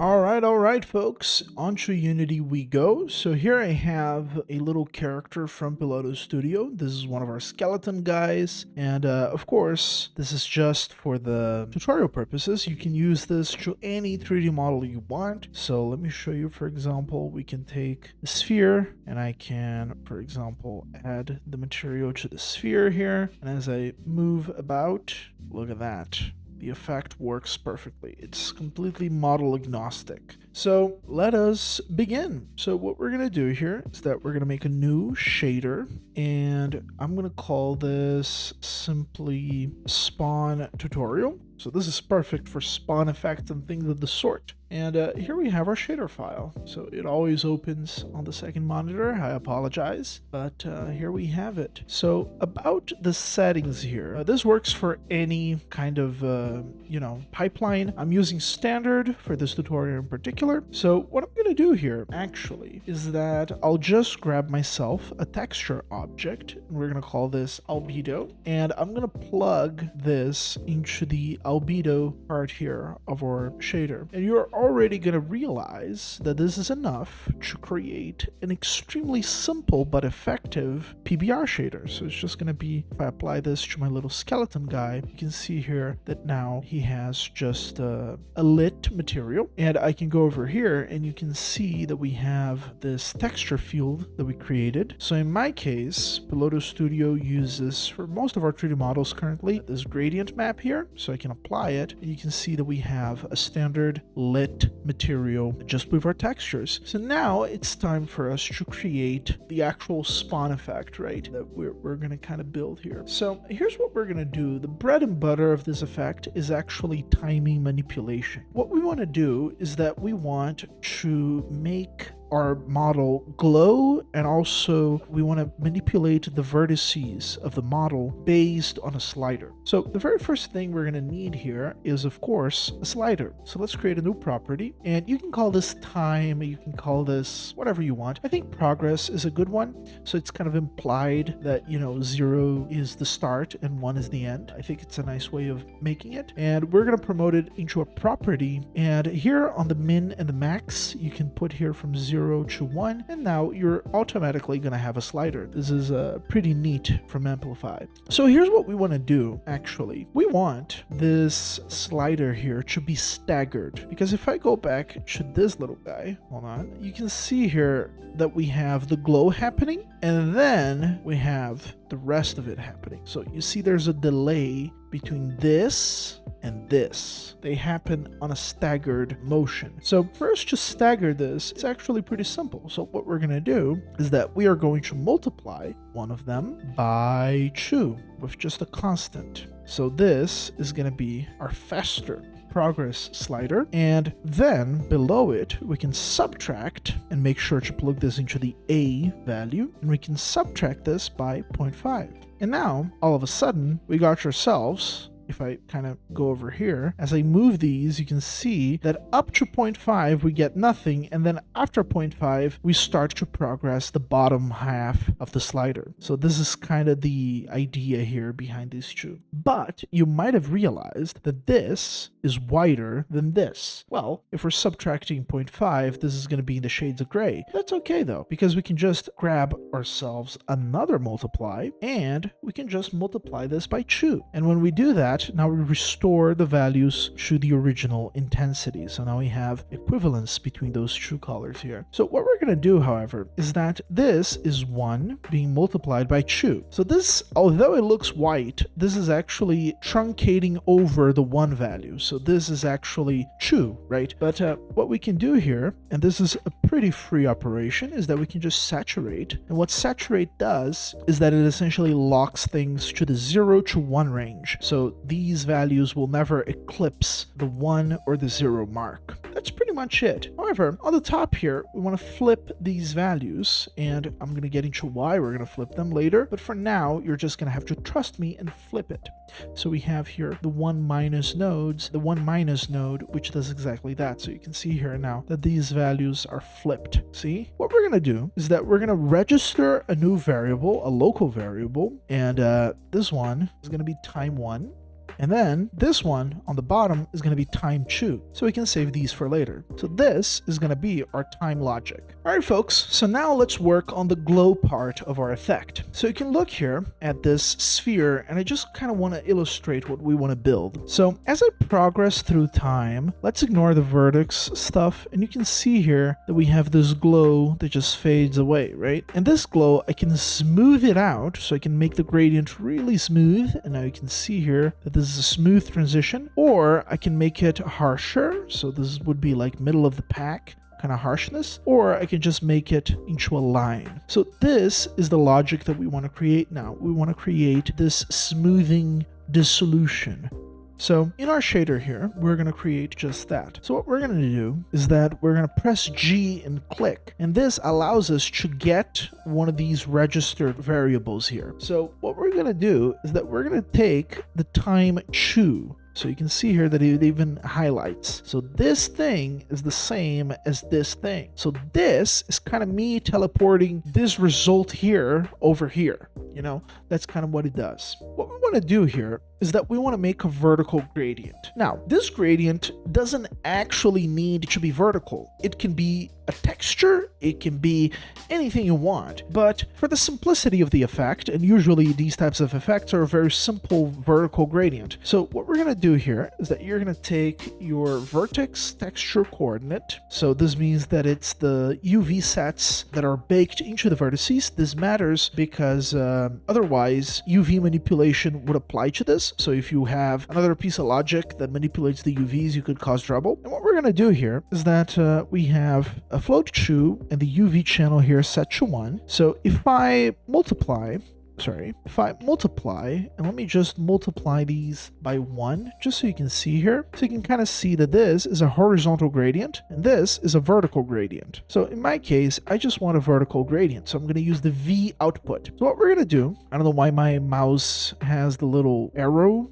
All right, folks, onto Unity we go. So here I have a little character from PILOTO Studio. This is one of our skeleton guys. And of course, this is just for the tutorial purposes. You can use this to any 3D model you want. So let me show you, for example, we can take the sphere and I can, for example, add the material to the sphere here. And as I move about, look at that. The effect works perfectly. It's completely model agnostic. So let us begin. So what we're going to do here is that we're going to make a new shader, and I'm going to call this simply spawn tutorial. So this is perfect for spawn effects and things of the sort. And here we have our shader file. So it always opens on the second monitor. I apologize, but here we have it. So about the settings here, this works for any kind of, pipeline. I'm using standard for this tutorial in particular. So what I'm going to do here actually is that I'll just grab myself a texture object, and we're going to call this albedo. And I'm going to plug this into the albedo part here of our shader. And you're already going to realize that this is enough to create an extremely simple but effective PBR shader. So it's just going to be, if I apply this to my little skeleton guy, you can see here that now he has just a lit material. And I can go over here and you can see that we have this texture field that we created. So in my case, PILOTO Studio uses, for most of our 3D models currently, this gradient map here. So I can apply it and you can see that we have a standard lit material just with our textures. So now it's time for us to create the actual spawn effect, right? That we're going to kind of build here. So here's what we're going to do. The bread and butter of this effect is actually timing manipulation. What we want to do is that we want to make our model glow, and also we want to manipulate the vertices of the model based on a slider. So the very first thing we're going to need here is, of course, a slider. So let's create a new property, and you can call this time, you can call this whatever you want. I think progress is a good one. So it's kind of implied that, 0 is the start and 1 is the end. I think it's a nice way of making it. And we're going to promote it into a property. And here on the min and the max, you can put here from 0 to 1, and now you're automatically going to have a slider. This is pretty neat from Amplify. So here's what we want to do, actually. We want this slider here to be staggered, because if I go back to this little guy, hold on, you can see here that we have the glow happening, and then we have the rest of it happening. So you see there's a delay between this and this. They happen on a staggered motion. So for us to stagger this, it's actually pretty simple. So what we're going to do is that we are going to multiply one of them by 2 with just a constant. So this is going to be our faster progress slider, and then below it we can subtract and make sure to plug this into the A value, and we can subtract this by 0.5. And now all of a sudden we got ourselves, if I kind of go over here, as I move these, you can see that up to 0.5 we get nothing, and then after 0.5 we start to progress the bottom half of the slider. So this is kind of the idea here behind these two. But you might have realized that this is wider than this. Well, if we're subtracting 0.5, this is going to be in the shades of gray. That's okay though, because we can just grab ourselves another multiply, and we can just multiply this by 2. And when we do that, now we restore the values to the original intensity. So now we have equivalence between those two colors here. So what we're going to do, however, is that this is 1 being multiplied by 2. So this, although it looks white, this is actually truncating over the 1 value. So this is actually 2, right? But what we can do here, and this is a pretty free operation, is that we can just saturate. And what saturate does is that it essentially locks things to the 0 to 1 range. So these values will never eclipse the 1 or the 0 mark. That's pretty much it. However, on the top here, we want to flip these values, and I'm going to get into why we're going to flip them later. But for now, you're just going to have to trust me and flip it. So we have here the 1 minus nodes, the 1 minus node, which does exactly that. So you can see here now that these values are flipped. See? What we're going to do is that we're going to register a new variable, a local variable, and this one is going to be time 1. And then this one on the bottom is going to be time 2. So we can save these for later. So this is going to be our time logic. All right, folks. So now let's work on the glow part of our effect. So you can look here at this sphere, and I just kind of want to illustrate what we want to build. So as I progress through time, let's ignore the vertex stuff, and you can see here that we have this glow that just fades away, right? And this glow, I can smooth it out, so I can make the gradient really smooth, and now you can see here that this is a smooth transition, or I can make it harsher, so this would be like middle of the pack kind of harshness, or I can just make it into a line. So this is the logic that we want to create now. We want to create this smoothing dissolution. So in our shader here, we're going to create just that. So what we're going to do is that we're going to press G and click, and this allows us to get one of these registered variables here. So what we're going to do is that we're going to take the time 2. So you can see here that it even highlights. So this thing is the same as this thing. So this is kind of me teleporting this result here over here. You know, that's kind of what it does. What we want to do here is that we want to make a vertical gradient. Now, this gradient doesn't actually need to be vertical. It can be a texture, it can be anything you want, but for the simplicity of the effect, and usually these types of effects are a very simple vertical gradient. So what we're going to do here is that you're going to take your vertex texture coordinate. So this means that it's the UV sets that are baked into the vertices. This matters because otherwise UV manipulation would apply to this. So if you have another piece of logic that manipulates the UVs, you could cause trouble. And what we're going to do here is that we have a float 2 and the UV channel here set to 1. So if I multiply, and let me just multiply these by 1, just so you can see here. So you can kind of see that this is a horizontal gradient and this is a vertical gradient. So in my case, I just want a vertical gradient. So I'm going to use the V output. So what we're going to do, I don't know why my mouse has the little arrow.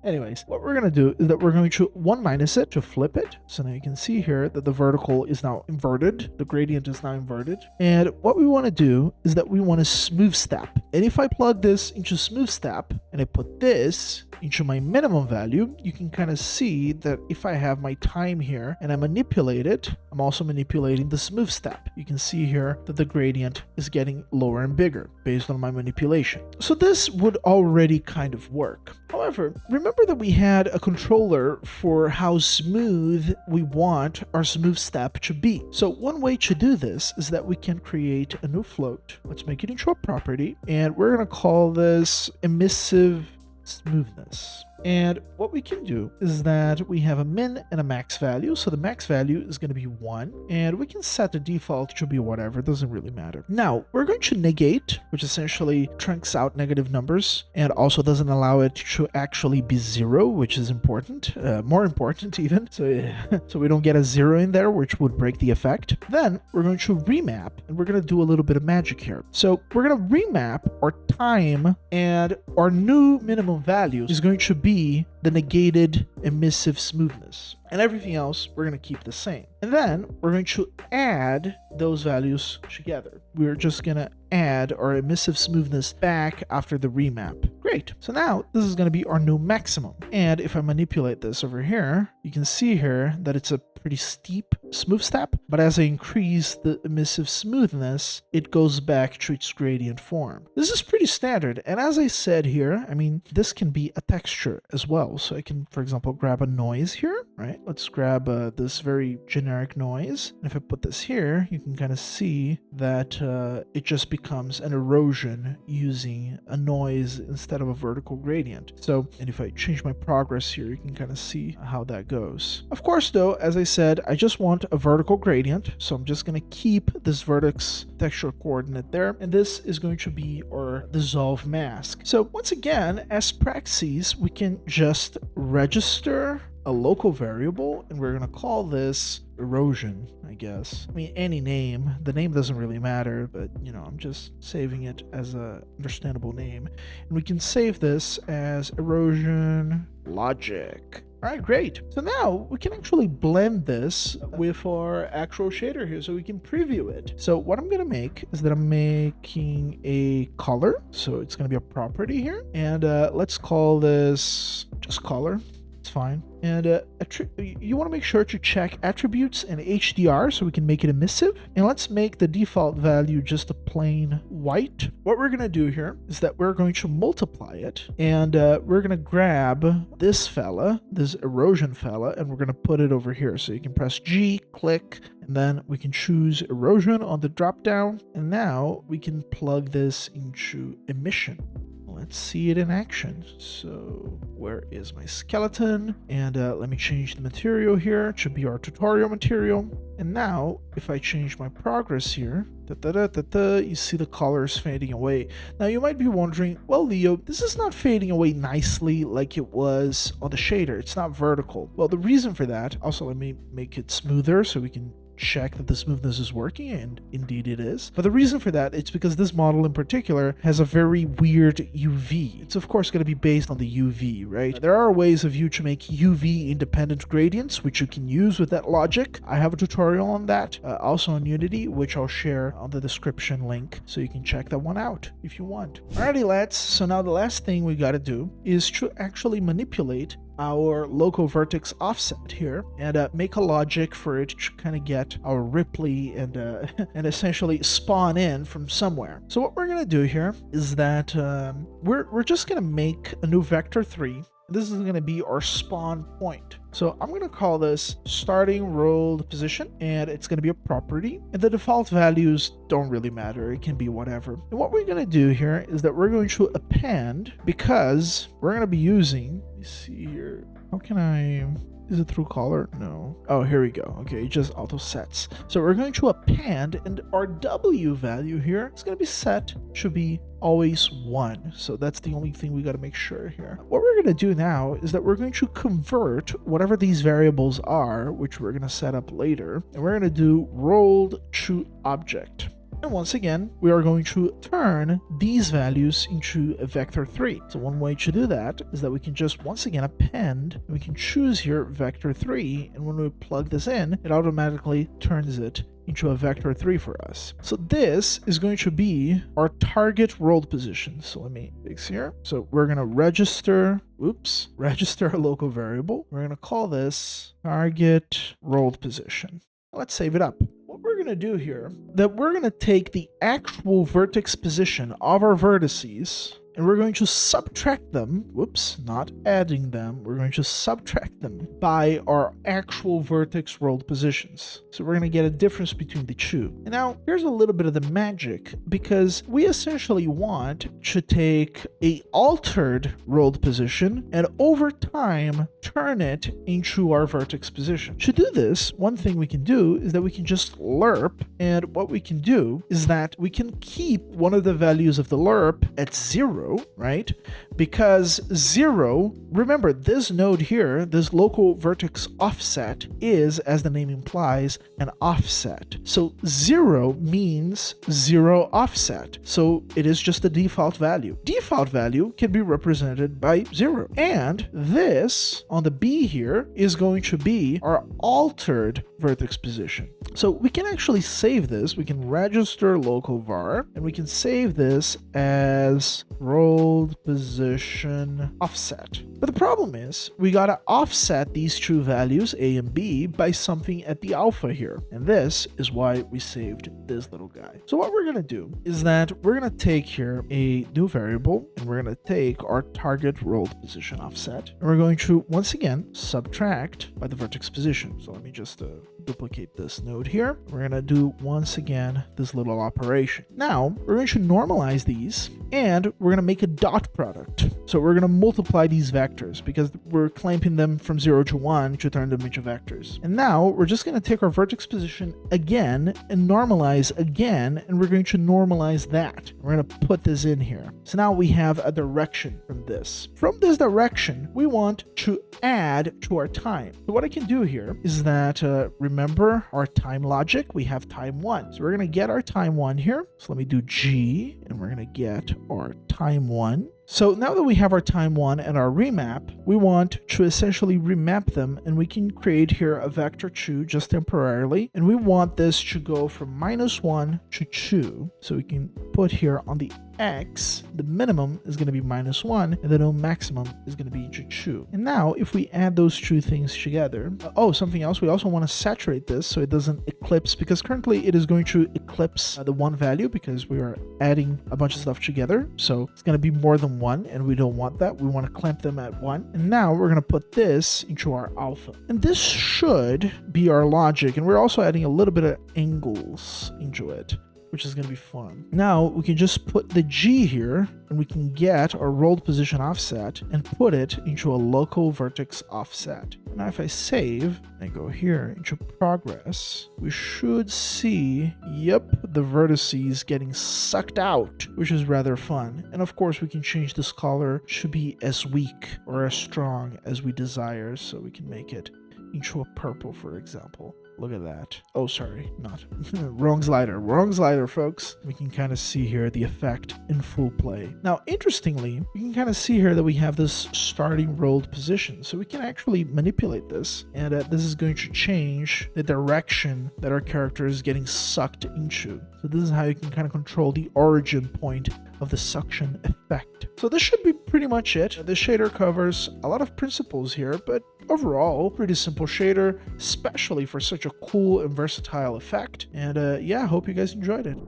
Anyways, what we're going to do is that we're going to 1 minus it to flip it. So now you can see here that the vertical is now inverted. The gradient is now inverted. And what we want to do is that we want to smooth step. And if I plug this into smooth step and I put this into my minimum value, you can kind of see that if I have my time here and I manipulate it, I'm also manipulating the smooth step. You can see here that the gradient is getting lower and bigger based on my manipulation. So this would already kind of work. However, remember that we had a controller for how smooth we want our smooth step to be. So one way to do this is that we can create a new float. Let's make it into a property, and we're going to call this emissive smoothness. And what we can do is that we have a min and a max value. So the max value is going to be 1, and we can set the default to be whatever. It doesn't really matter. Now we're going to negate, which essentially trunks out negative numbers and also doesn't allow it to actually be 0, which is important, more important even. So we don't get a 0 in there, which would break the effect. Then we're going to remap, and we're going to do a little bit of magic here. So we're going to remap our time, and our new minimum value is going to be the negated emissive smoothness, and everything else we're going to keep the same. And then we're going to add those values together. We're just going to add our emissive smoothness back after the remap. Great. So now this is going to be our new maximum. And if I manipulate this over here, you can see here that it's a pretty steep smooth step, but as I increase the emissive smoothness, it goes back to its gradient form. This is pretty standard, and as I said here, I mean, this can be a texture as well. So I can, for example, grab a noise here, right? Let's grab this very generic noise, and if I put this here, you can kind of see that it just becomes an erosion using a noise instead of a vertical gradient. So, and if I change my progress here, you can kind of see how that goes. Of course, though, as I said, I just want a vertical gradient, so I'm just going to keep this vertex texture coordinate there, and this is going to be our dissolve mask. So once again, as praxis, we can just register a local variable, and we're going to call this erosion, I guess. I mean, any name. The name doesn't really matter, but, you know, I'm just saving it as a understandable name. And we can save this as erosion logic. All right, great. So now we can actually blend this with our actual shader here so we can preview it. So what I'm going to make is that I'm making a color. So it's going to be a property here. And let's call this just color. It's fine. And you want to make sure to check attributes and HDR so we can make it emissive. And let's make the default value just a plain white. What we're going to do here is that we're going to multiply it. And we're going to grab this fella, this erosion fella, and we're going to put it over here. So you can press G, click, and then we can choose erosion on the drop down. And now we can plug this into emission. Let's see it in action. So where is my skeleton? And let me change the material here. It should be our tutorial material. And now if I change my progress here, you see the colors fading away. Now you might be wondering, well, Leo, this is not fading away nicely like it was on the shader. It's not vertical. Well, the reason for that, also let me make it smoother so we can check that the smoothness is working, and indeed it is. But the reason for that, it's because this model in particular has a very weird UV. It's of course going to be based on the UV, right? There are ways of you to make UV independent gradients, which you can use with that logic. I have a tutorial on that, also on Unity, which I'll share on the description link, so you can check that one out if you want. Alrighty, lads. So now the last thing we got to do is to actually manipulate our local vertex offset here and make a logic for it to kind of get our Ripley and and essentially spawn in from somewhere. So what we're gonna do here is that we're just gonna make a new vector 3. This is going to be our spawn point. So I'm going to call this starting rolled position, and it's going to be a property. And the default values don't really matter. It can be whatever. And what we're going to do here is that we're going to append, because we're going to be using, let me see here. How can I... Is it through color? No. Oh, here we go. Okay, it just auto sets. So we're going to append, and our W value here is going to be set to be always 1. So that's the only thing we got to make sure here. What we're going to do now is that we're going to convert whatever these variables are, which we're going to set up later, and we're going to do rolled to object. And once again, we are going to turn these values into a vector 3. So one way to do that is that we can just once again append, and we can choose here vector 3, and when we plug this in, it automatically turns it into a vector 3 for us. So this is going to be our target rolled position. So let me fix here. So we're going to register a local variable. We're going to call this target rolled position. Let's save it up. What we're going to do here, that we're going to take the actual vertex position of our vertices, and we're going to subtract them, not adding them, we're going to subtract them by our actual vertex rolled positions. So we're going to get a difference between the two. And now here's a little bit of the magic, because we essentially want to take a altered rolled position and over time turn it into our vertex position. To do this, one thing we can do is that we can just lerp, and what we can do is that we can keep one of the values of the lerp at 0, right? Because 0, remember this node here, this local vertex offset is, as the name implies, an offset. So 0 means 0 offset. So it is just the default value. Default value can be represented by 0. And this on the B here is going to be our altered vertex position. So we can actually save this. We can register local var, and we can save this as rolled position offset. But the problem is we gotta offset these two values, A and B, by something at the alpha here. And this is why we saved this little guy. So what we're gonna do is that we're gonna take here a new variable, and we're gonna take our target rolled position offset, and we're going to once again subtract by the vertex position. So let me just duplicate this node here. We're gonna do once again this little operation. Now we're going to normalize these, and we're gonna make a dot product. So we're gonna multiply these vectors because we're clamping them from 0 to 1 to turn them into vectors. And now we're just gonna take our vertex position again and normalize again, and we're going to normalize that. We're gonna put this in here. So now we have a direction from this. From this direction, we want to add to our time. So what I can do here is that, remember our time logic, we have time 1. So we're gonna get our time 1 here. So let me do G, and we're gonna get our time 1. So now that we have our time 1 and our remap, we want to essentially remap them, and we can create here a vector 2 just temporarily, and we want this to go from -1 to 2. So we can put here on the x, the minimum is going to be -1, and the no maximum is going to be to 2. And now if we add those two things together, something else, we also want to saturate this so it doesn't eclipse, because currently it is going to eclipse the 1 value because we are adding a bunch of stuff together. So it's going to be more than 1, and we don't want that. We want to clamp them at 1. And now we're going to put this into our alpha. And this should be our logic, and we're also adding a little bit of angles into it, which is going to be fun. Now we can just put the G here, and we can get our rolled position offset and put it into a local vertex offset. Now if I save and go here into progress, we should see, yep, the vertices getting sucked out, which is rather fun. And of course we can change this color to be as weak or as strong as we desire, so we can make it into a purple, for example. Look at that. Oh, sorry, not. Wrong slider, folks. We can kind of see here the effect in full play. Now, interestingly, we can kind of see here that we have this starting rolled position. So we can actually manipulate this, and this is going to change the direction that our character is getting sucked into. So this is how you can kind of control the origin point of the suction effect. So this should be pretty much it. The shader covers a lot of principles here, but overall, pretty simple shader, especially for such a cool and versatile effect. And yeah, hope you guys enjoyed it.